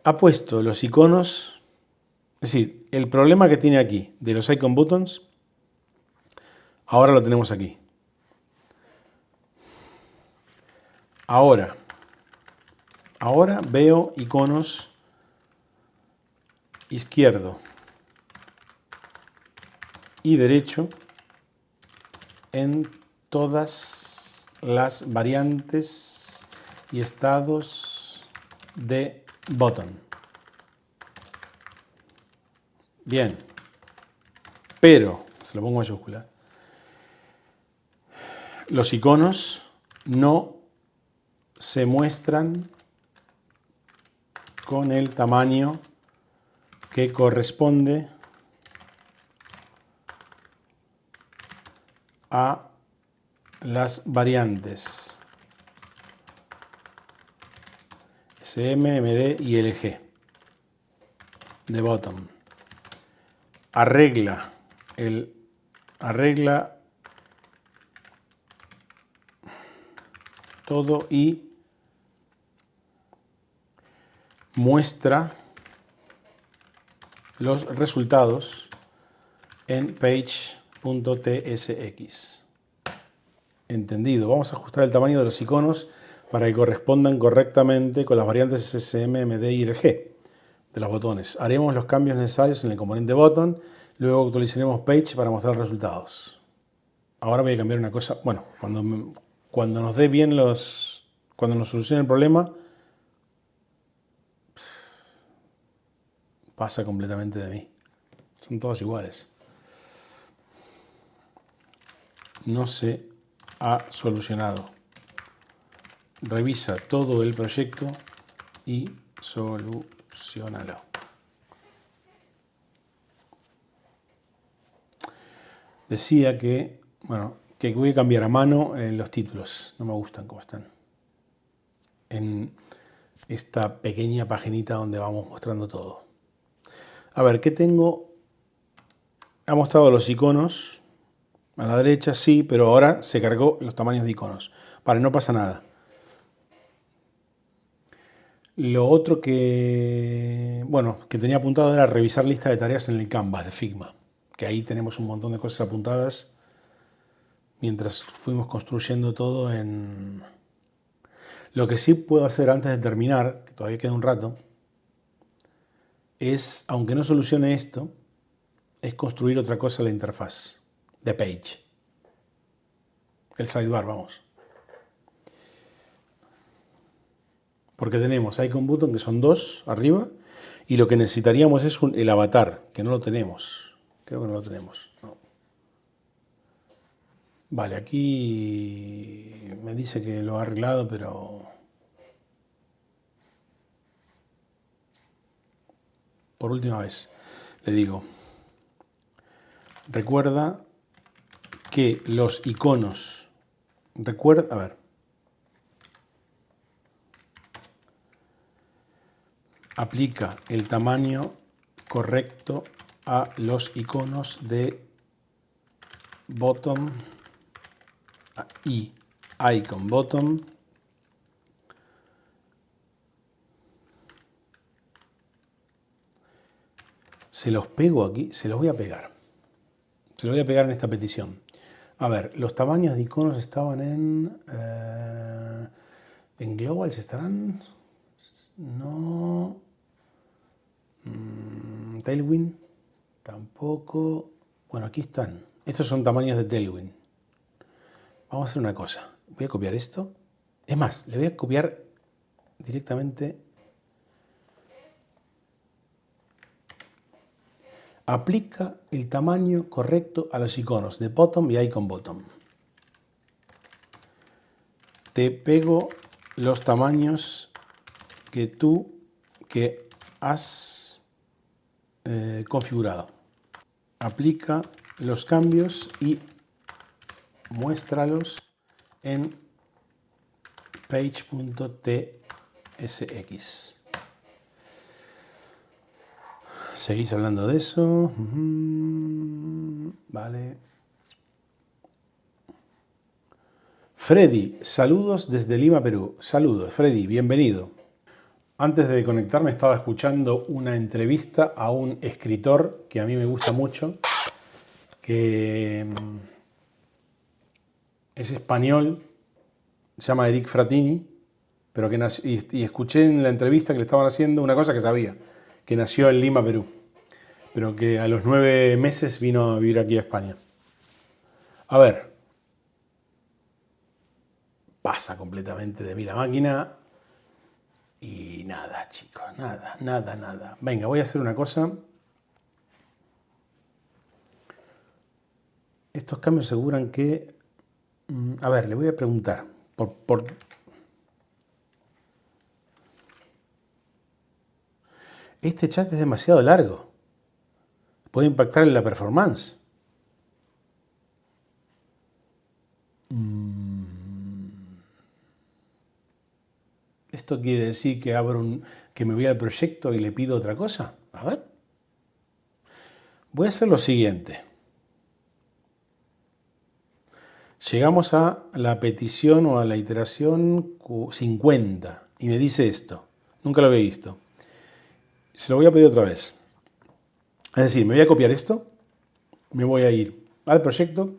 Ha puesto los iconos, es decir, el problema que tiene aquí de los icon buttons, ahora lo tenemos aquí. Ahora veo iconos izquierdo y derecho en todas las variantes y estados de button. Bien, pero, se lo pongo en mayúscula, los iconos no se muestran con el tamaño que corresponde a las variantes SM, MD y LG de bottom. Arregla todo y muestra los resultados en page.tsx. Entendido. Vamos a ajustar el tamaño de los iconos para que correspondan correctamente con las variantes SSM, MD y RG de los botones. Haremos los cambios necesarios en el componente button, luego actualizaremos page para mostrar resultados. Ahora voy a cambiar una cosa. Bueno, cuando nos dé bien cuando nos solucione el problema, pasa completamente de mí. Son todos iguales. No se ha solucionado. Revisa todo el proyecto y solucionalo. Decía que, que voy a cambiar a mano los títulos. No me gustan como están. En esta pequeña paginita donde vamos mostrando todo. A ver, ¿qué tengo? Ha mostrado los iconos. A la derecha sí, pero ahora se cargó los tamaños de iconos. Vale, no pasa nada. Lo otro que tenía apuntado era revisar lista de tareas en el Canvas de Figma, que ahí tenemos un montón de cosas apuntadas mientras fuimos construyendo todo en... Lo que sí puedo hacer antes de terminar, que todavía queda un rato, es, aunque no solucione esto, es construir otra cosa en la interfaz de Page. El sidebar, vamos. Porque tenemos Icon Button, que son dos arriba, y lo que necesitaríamos es el avatar, que no lo tenemos. Creo que no lo tenemos. No. Vale, aquí me dice que lo ha arreglado, pero... Por última vez, le digo, recuerda que los iconos, a ver, aplica el tamaño correcto a los iconos de bottom y icon bottom se los pego aquí, se los voy a pegar. Se los voy a pegar en esta petición. A ver, los tamaños de iconos estaban en globals, ¿estarán? No. Tailwind, tampoco. Bueno, aquí están. Estos son tamaños de Tailwind. Vamos a hacer una cosa. Voy a copiar esto. Es más, le voy a copiar directamente. Aplica el tamaño correcto a los iconos de bottom y icon bottom. Te pego los tamaños que has configurado. Aplica los cambios y muéstralos en page.tsx. ¿Seguís hablando de eso? Vale. Freddy, saludos desde Lima, Perú. Saludos, Freddy, bienvenido. Antes de conectarme estaba escuchando una entrevista a un escritor que a mí me gusta mucho, que es español, se llama Eric Fratini, pero que y escuché en la entrevista que le estaban haciendo una cosa que sabía, que nació en Lima, Perú, pero que a los 9 meses vino a vivir aquí a España. A ver, pasa completamente de mí la máquina y nada, chicos, nada. Venga, voy a hacer una cosa. Estos cambios aseguran que... A ver, le voy a preguntar. Este chat es demasiado largo. Puede impactar en la performance. ¿Esto quiere decir que que me voy al proyecto y le pido otra cosa? A ver. Voy a hacer lo siguiente. Llegamos a la petición o a la iteración 50 y me dice esto. Nunca lo había visto. Se lo voy a pedir otra vez. Es decir, me voy a copiar esto, me voy a ir al proyecto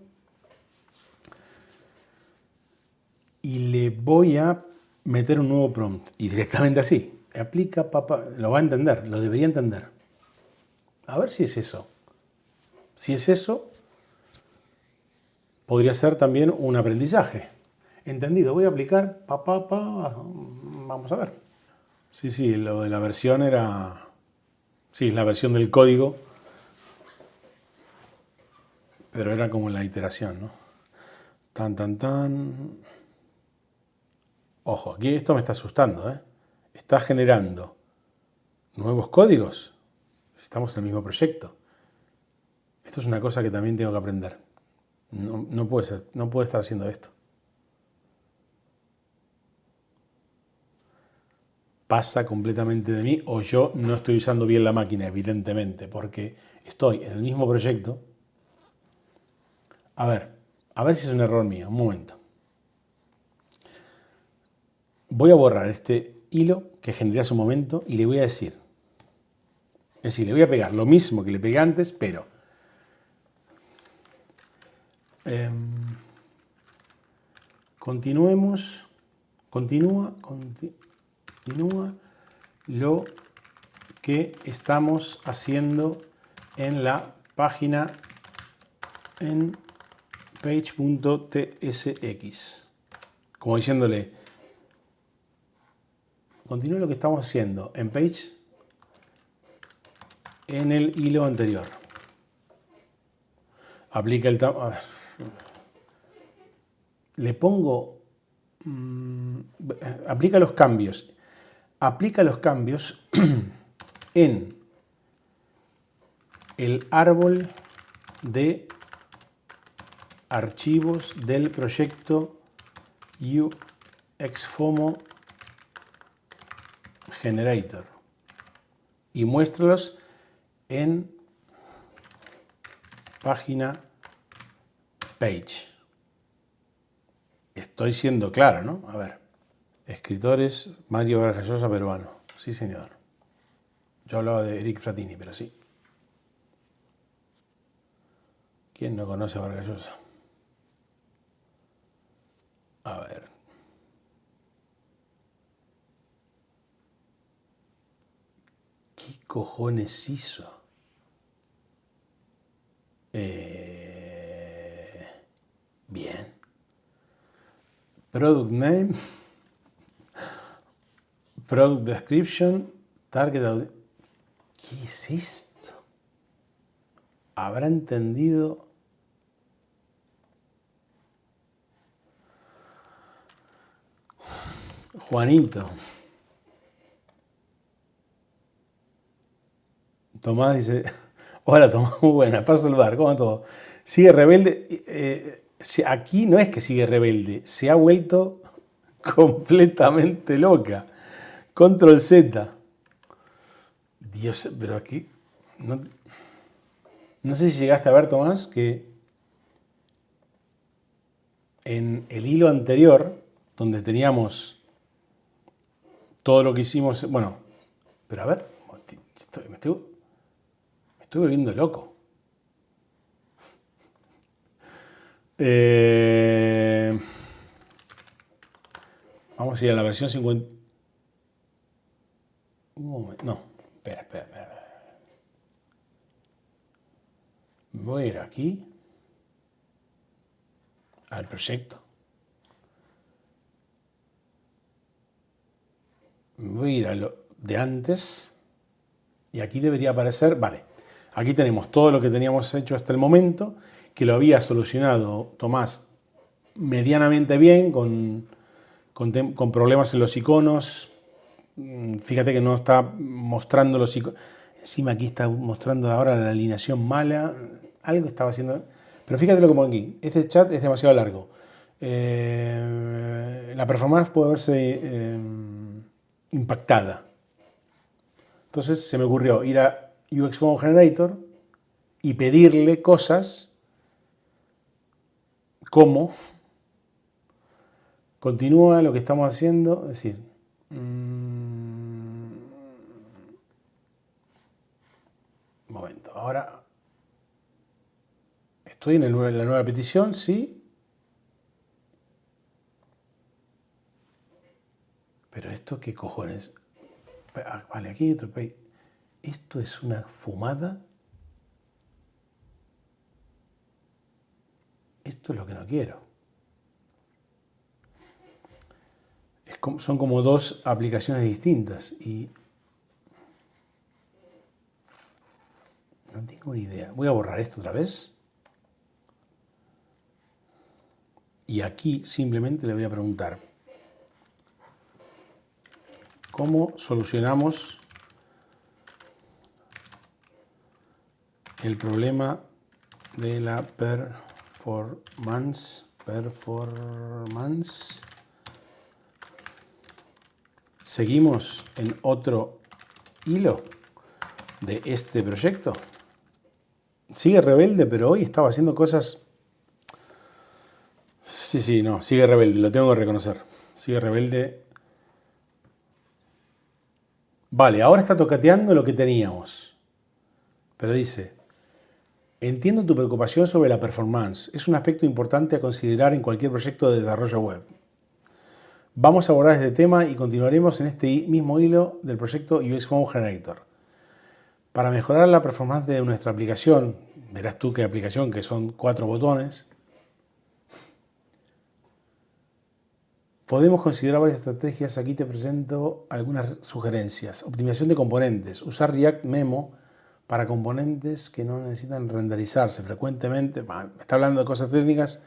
y le voy a meter un nuevo prompt. Y directamente así. Aplica papá. Lo va a entender, lo debería entender. A ver si es eso. Si es eso, podría ser también un aprendizaje. Entendido, voy a aplicar vamos a ver. Sí, lo de la versión era... Sí, la versión del código, pero era como la iteración, ¿no? Tan. Ojo, aquí esto me está asustando, ¿eh? Está generando nuevos códigos. Estamos en el mismo proyecto. Esto es una cosa que también tengo que aprender. No puede ser, no puedo estar haciendo esto. Pasa completamente de mí o yo no estoy usando bien la máquina, evidentemente, porque estoy en el mismo proyecto. A ver si es un error mío. Un momento. Voy a borrar este hilo que generé hace un momento y le voy a decir. Es decir, le voy a pegar lo mismo que le pegué antes, pero... continuemos. Continúa lo que estamos haciendo en la página en page.tsx. Como diciéndole, continúe lo que estamos haciendo en page en el hilo anterior. Aplica el... Le pongo... aplica los cambios. Aplica los cambios en el árbol de archivos del proyecto UXFOMO Generator y muéstralos en página page. Estoy siendo claro, ¿no? A ver. Escritores, Mario Vargas Llosa, peruano. Sí, señor. Yo hablaba de Eric Fratini, pero sí. ¿Quién no conoce a Vargas Llosa? A ver. ¿Qué cojones hizo? Bien. Product name. Product description. Target audience. ¿Qué es esto? ¿Habrá entendido? Juanito. Tomás dice, hola Tomás, muy buena, paso el bar, ¿cómo todo? Sigue rebelde. Aquí no es que sigue rebelde, se ha vuelto completamente loca. Control Z. Dios, pero aquí... No sé si llegaste a ver, Tomás, que en el hilo anterior, donde teníamos todo lo que hicimos... Bueno, pero a ver, me estoy volviendo loco. Vamos a ir a la versión 50. No, espera. Voy a ir aquí al proyecto. Voy a ir a lo de antes. Y aquí debería aparecer, vale, aquí tenemos todo lo que teníamos hecho hasta el momento, que lo había solucionado Tomás medianamente bien, con problemas en los iconos. Fíjate que no está mostrando los iconos. Encima aquí está mostrando ahora la alineación mala. Algo estaba haciendo. Pero fíjate lo que pongo aquí. Este chat es demasiado largo. La performance puede verse impactada. Entonces se me ocurrió ir a UXFOMO Generator y pedirle cosas cómo continúa lo que estamos haciendo, es decir, un momento, ahora estoy en la nueva petición, sí, pero esto qué cojones, vale, aquí hay otro page. Esto es una fumada, esto es lo que no quiero. Son como dos aplicaciones distintas y no tengo ni idea. Voy a borrar esto otra vez. Y aquí simplemente le voy a preguntar, ¿cómo solucionamos el problema de la performance? Seguimos en otro hilo de este proyecto. Sigue rebelde, pero hoy estaba haciendo cosas... Sí, no, sigue rebelde, lo tengo que reconocer. Sigue rebelde. Vale, ahora está tocateando lo que teníamos. Pero dice, entiendo tu preocupación sobre la performance. Es un aspecto importante a considerar en cualquier proyecto de desarrollo web. Vamos a abordar este tema y continuaremos en este mismo hilo del proyecto UX Form Generator. Para mejorar la performance de nuestra aplicación, verás tú qué aplicación, que son 4 botones, podemos considerar varias estrategias. Aquí te presento algunas sugerencias. Optimización de componentes. Usar React Memo para componentes que no necesitan renderizarse frecuentemente. Está hablando de cosas técnicas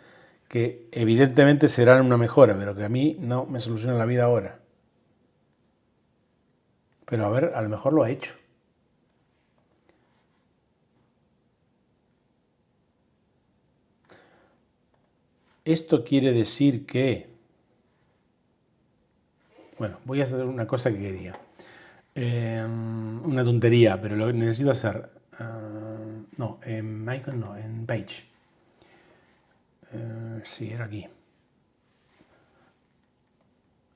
que evidentemente serán una mejora, pero que a mí no me soluciona la vida ahora. Pero a ver, a lo mejor lo ha hecho. Esto quiere decir que... Bueno, voy a hacer una cosa que quería. Una tontería, pero lo necesito hacer. No, en Icon no, en Page. Sí, era aquí.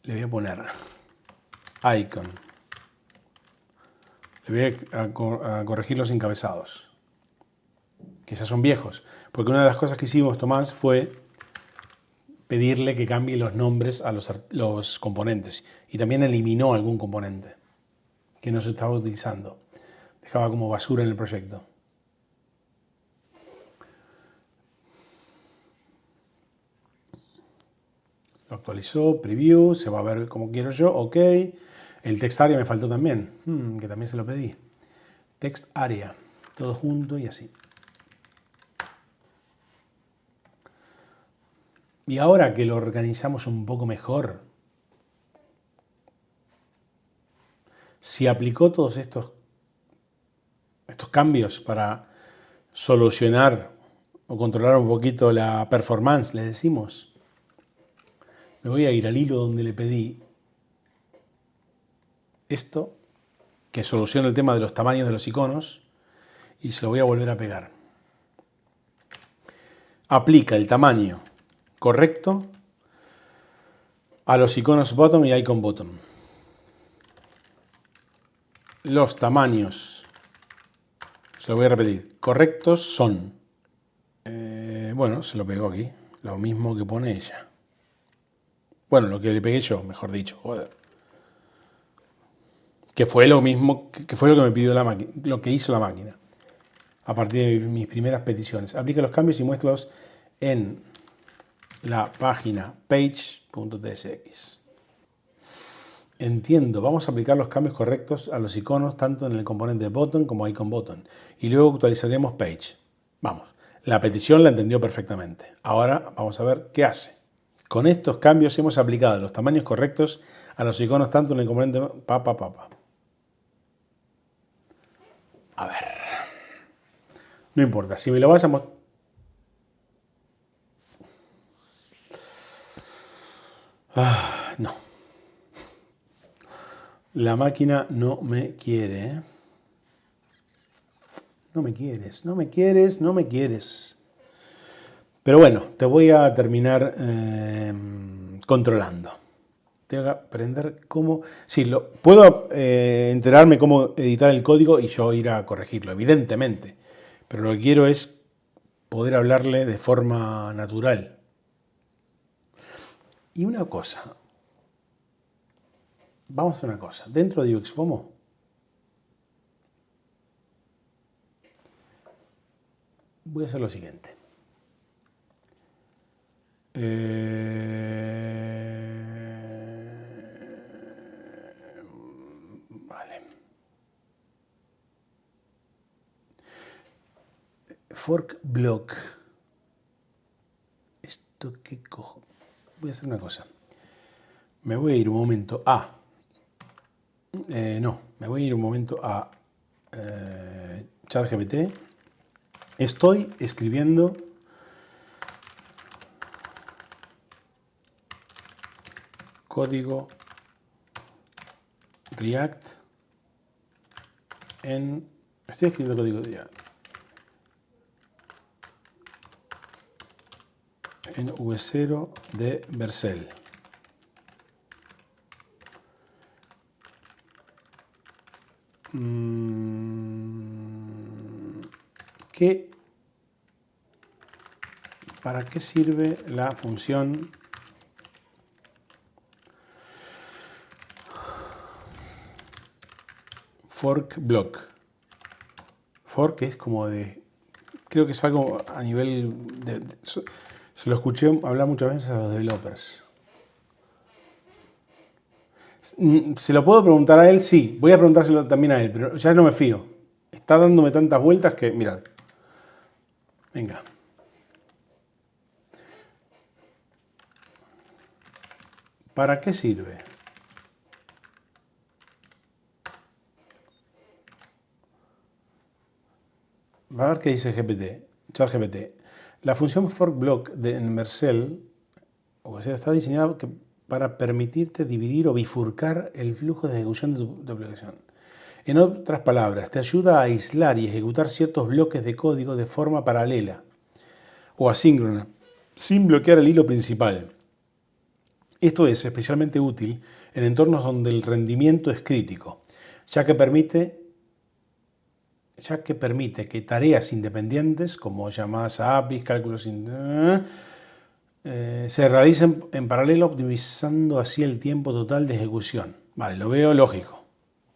Le voy a poner Icon. Le voy a corregir los encabezados, que ya son viejos. Porque una de las cosas que hicimos, Tomás, fue pedirle que cambie los nombres a los componentes. Y también eliminó algún componente que no se estaba utilizando. Dejaba como basura en el proyecto. Lo actualizó, preview, se va a ver como quiero yo, ok. El text area me faltó también, que también se lo pedí. Text area, todo junto y así. Y ahora que lo organizamos un poco mejor, si aplicó todos estos cambios para solucionar o controlar un poquito la performance, le decimos, me voy a ir al hilo donde le pedí esto, que soluciona el tema de los tamaños de los iconos, y se lo voy a volver a pegar. Aplica el tamaño correcto a los iconos bottom y icon bottom. Los tamaños, se lo voy a repetir, correctos son, bueno, se lo pegó aquí, lo mismo que pone ella. Bueno, lo que le pegué yo, mejor dicho, joder. Que fue lo mismo, que fue lo que me pidió la máquina, lo que hizo la máquina. A partir de mis primeras peticiones. Aplica los cambios y muéstralos en la página page.tsx. Entiendo, vamos a aplicar los cambios correctos a los iconos tanto en el componente button como icon button. Y luego actualizaremos page. Vamos, la petición la entendió perfectamente. Ahora vamos a ver qué hace. Con estos cambios hemos aplicado los tamaños correctos a los iconos tanto en el componente... A ver. No importa, si me lo vas a mostrar... no. La máquina no me quiere. No me quieres, no me quieres, no me quieres. Pero bueno, te voy a terminar controlando. Tengo que aprender cómo... Sí, puedo enterarme cómo editar el código y yo ir a corregirlo, evidentemente. Pero lo que quiero es poder hablarle de forma natural. Y una cosa, vamos a hacer una cosa. Dentro de UXFOMO, voy a hacer lo siguiente. Vale. Fork block. ¿Esto qué cojo? Voy a hacer una cosa. Me voy a ir un momento a... no, me voy a ir un momento a ChatGPT. Estoy escribiendo código React en... Estoy escribiendo código React en V0 de Vercel. ¿Para qué sirve la función fork block? Fork es como de... Creo que es algo a nivel se lo escuché hablar muchas veces a los developers. ¿Se lo puedo preguntar a él? Sí, voy a preguntárselo también a él, pero ya no me fío. Está dándome tantas vueltas que, mirad. Venga. ¿Para qué sirve? Va a ver qué dice ChatGPT. La función forkBlock en Vercel está diseñada para permitirte dividir o bifurcar el flujo de ejecución de tu aplicación. En otras palabras, te ayuda a aislar y ejecutar ciertos bloques de código de forma paralela o asíncrona, sin bloquear el hilo principal. Esto es especialmente útil en entornos donde el rendimiento es crítico, ya que permite que tareas independientes, como llamadas a APIs, cálculos, se realicen en paralelo, optimizando así el tiempo total de ejecución. Vale, lo veo lógico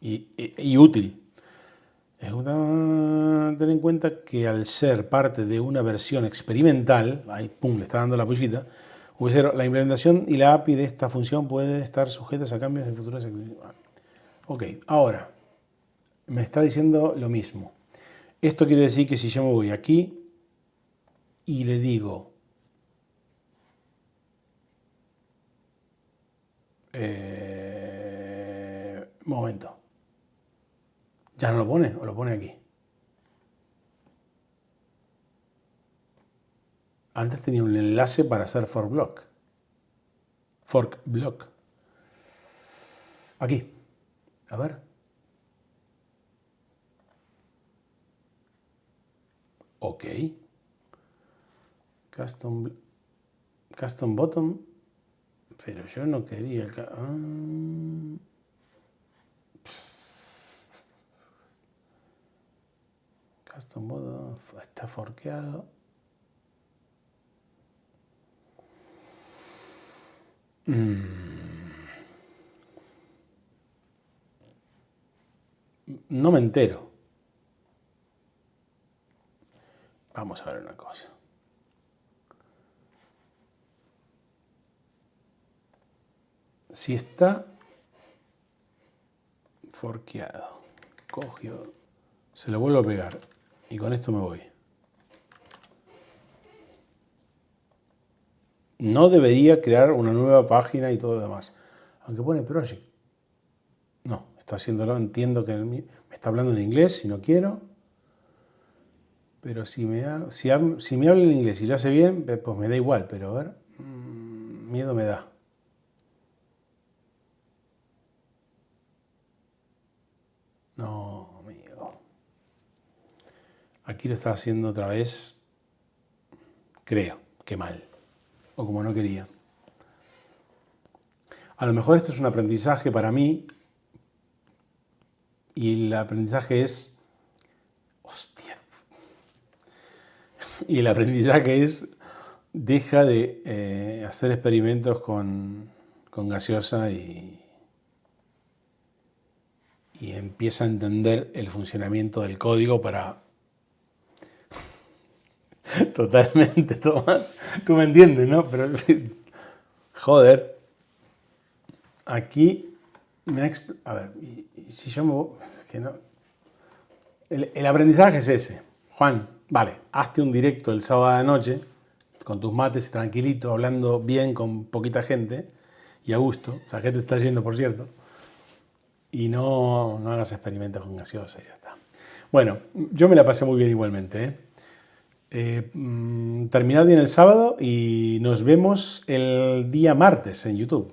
y útil. Ten en cuenta que al ser parte de una versión experimental, ahí pum, le está dando la pullita, la implementación y la API de esta función puede estar sujetas a cambios en futuras ejecuciones. Ok, ahora me está diciendo lo mismo. Esto quiere decir que si yo me voy aquí y le digo momento, ¿ya no lo pone o lo pone aquí? Antes tenía un enlace para hacer fork block. Aquí, a ver. Ok. Custom bottom. Pero yo no quería el... Custom bottom está forkeado. No me entero. Vamos a ver una cosa. Si está forkeado, cogió, se lo vuelvo a pegar y con esto me voy. No debería crear una nueva página y todo lo demás. Aunque pone project. No, está haciéndolo, entiendo que me está hablando en inglés si no quiero. Pero si me habla en inglés y lo hace bien, pues me da igual. Pero a ver, miedo me da. No, amigo. Aquí lo está haciendo otra vez. Creo qué mal, o como no quería. A lo mejor esto es un aprendizaje para mí y el aprendizaje es... Hostia. Y el aprendizaje es... Deja de hacer experimentos con gaseosa y empieza a entender el funcionamiento del código para... Totalmente, Tomás. Tú me entiendes, ¿no? Pero... Joder. Aquí me ha... A ver, y si yo me... Que no... El aprendizaje es ese. Juan, vale, hazte un directo el sábado de noche con tus mates y tranquilito, hablando bien con poquita gente y a gusto. Esa gente está yendo, por cierto. Y no hagas experimentos con gaseosa y ya está. Bueno, yo me la pasé muy bien igualmente. Terminad bien el sábado y nos vemos el día martes en YouTube.